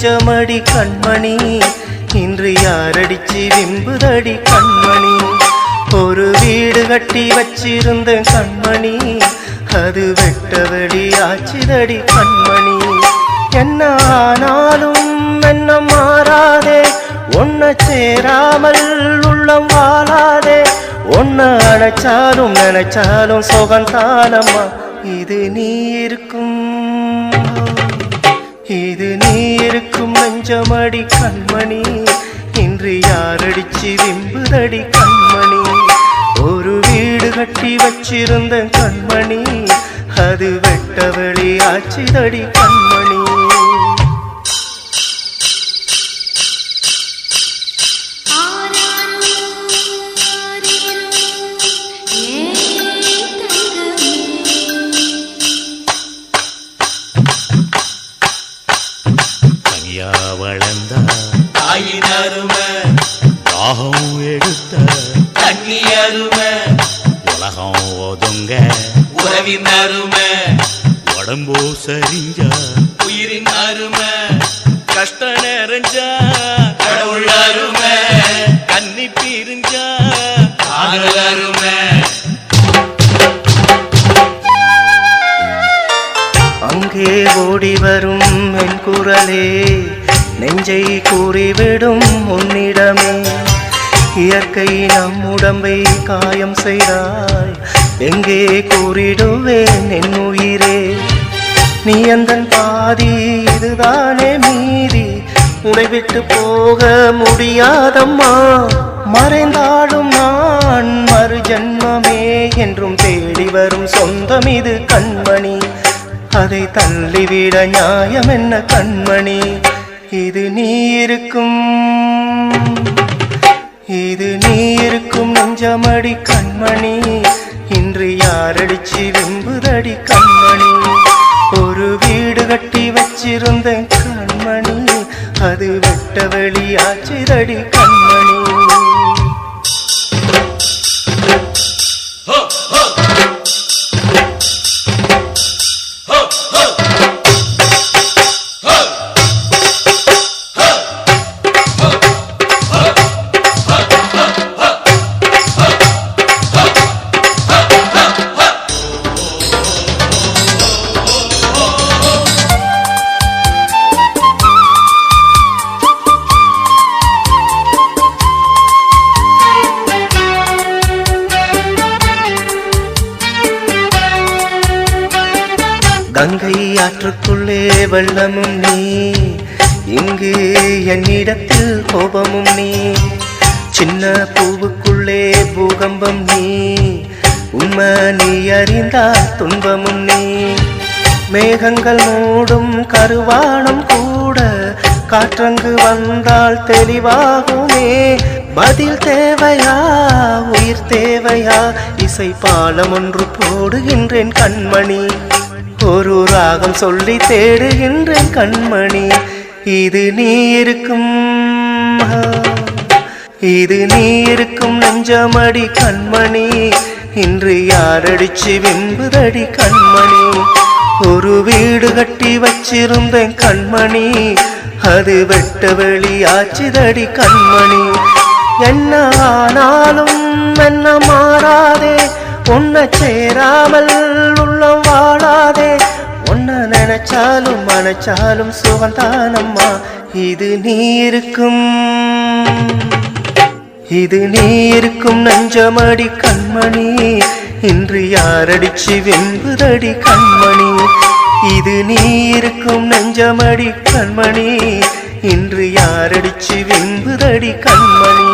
நெஞ்சமடி கண்மணி, இன்று யாரடிச்சு விம்புதடி கண்மணி. ஒரு வீடு கட்டி வச்சிருந்த கண்மணி, அது வெட்ட வெளி ஆச்சுதடி கண்மணி. என்ன ஆனாலும் என்ன மாறாதே, ஒன்ன சேராமல் உள்ளம் வாழாதே. ஒன்ன அணைச்சாலும் நினைச்சாலும் சுகந்தானம்மா. இது நீ இருக்கும், இது நீ இருக்கும் நெஞ்சமடி கண்மணி, இன்று யாரடிச்சு விம்புதடி கண்மணி. ஒரு வீடு கட்டி வச்சிருந்த கண்மணி, அது வெட்ட வெளி ஆச்சுதடி கண்மணி. வளர்ந்த தாயின் அருமை, தாகம் எடுத்த தண்ணி அருமை, உலகம் ஒதுங்க உறவின் அருமை, உடம்போ சரிஞ்ச உயிரின் அருமை, கஷ்ட நிறைஞ்சா கடவுள் அருமை, கண்ணி பிரிஞ்சா காதல் அருமை. அங்கே ஓடி வரும் என் குரலே, நெஞ்சை கூறிவிடும் உன்னிடமே. இயற்கை நம் உடம்பை காயம் செய்தால் எங்கே கூறிடுவேன் என் உயிரே. நீ அந்தன் பாதி, இதுதானே மீதி, உன்னை விட்டு போக முடியாதம்மா. மறைந்தாலும் நான் மறு ஜன்மமே என்றும் தேடி வரும் சொந்தம் இது கண்மணி. அதை தள்ளிவிட நியாயம் என்ன கண்மணி. இது நீ இருக்கும், இது நீ இருக்கும் நெஞ்சமடி கண்மணி, இன்று யாரடிச்சு விம்புதடி கண்மணி. ஒரு வீடு கட்டி வச்சிருந்த கண்மணி, அது வெட்ட வெளி ஆச்சுதடி கண்மணி. கங்கை ஆற்றுக்குள்ளே வெள்ளமும் நீ, இங்கு என்னிடத்தில் கோபமும் நீ. சின்ன பூவுக்குள்ளே பூகம்பம் நீ, உண்மை நீ அறிந்தால் துன்பமும் நீ. மேகங்கள் மூடும் கருவானம் கூட காற்றங்கு வந்தால் தெளிவாகுமே. பதில் தேவையா, உயிர் தேவையா, இசை பாலம் ஒன்று போடுகின்றேன் கண்மணி. ஒரு ராகம் சொல்லி தேடுகின்றேன் கண்மணி. இது நீ இருக்கும், இது நீ இருக்கும் நெஞ்சமடி கண்மணி, இன்று யாரடிச்சு விம்புதடி கண்மணி. ஒரு வீடு கட்டி வச்சிருந்தேன் கண்மணி, அது வெட்ட வெளி ஆச்சுதடி கண்மணி. என்ன ஆனாலும் என்ன மாறாதே, உன்ன சேராமல் உள்ளம் வாழாதே. உன்ன நினைச்சாலும் மனைச்சாலும் சுகந்தானம்மா. இது நீ இருக்கும், இது நீ இருக்கும் நெஞ்சமடி கண்மணி, இன்று யாரடிச்சு விம்புதடி கண்மணி. இது நீ இருக்கும் நெஞ்சமடி கண்மணி, இன்று யாரடிச்சு விம்புதடி கண்மணி.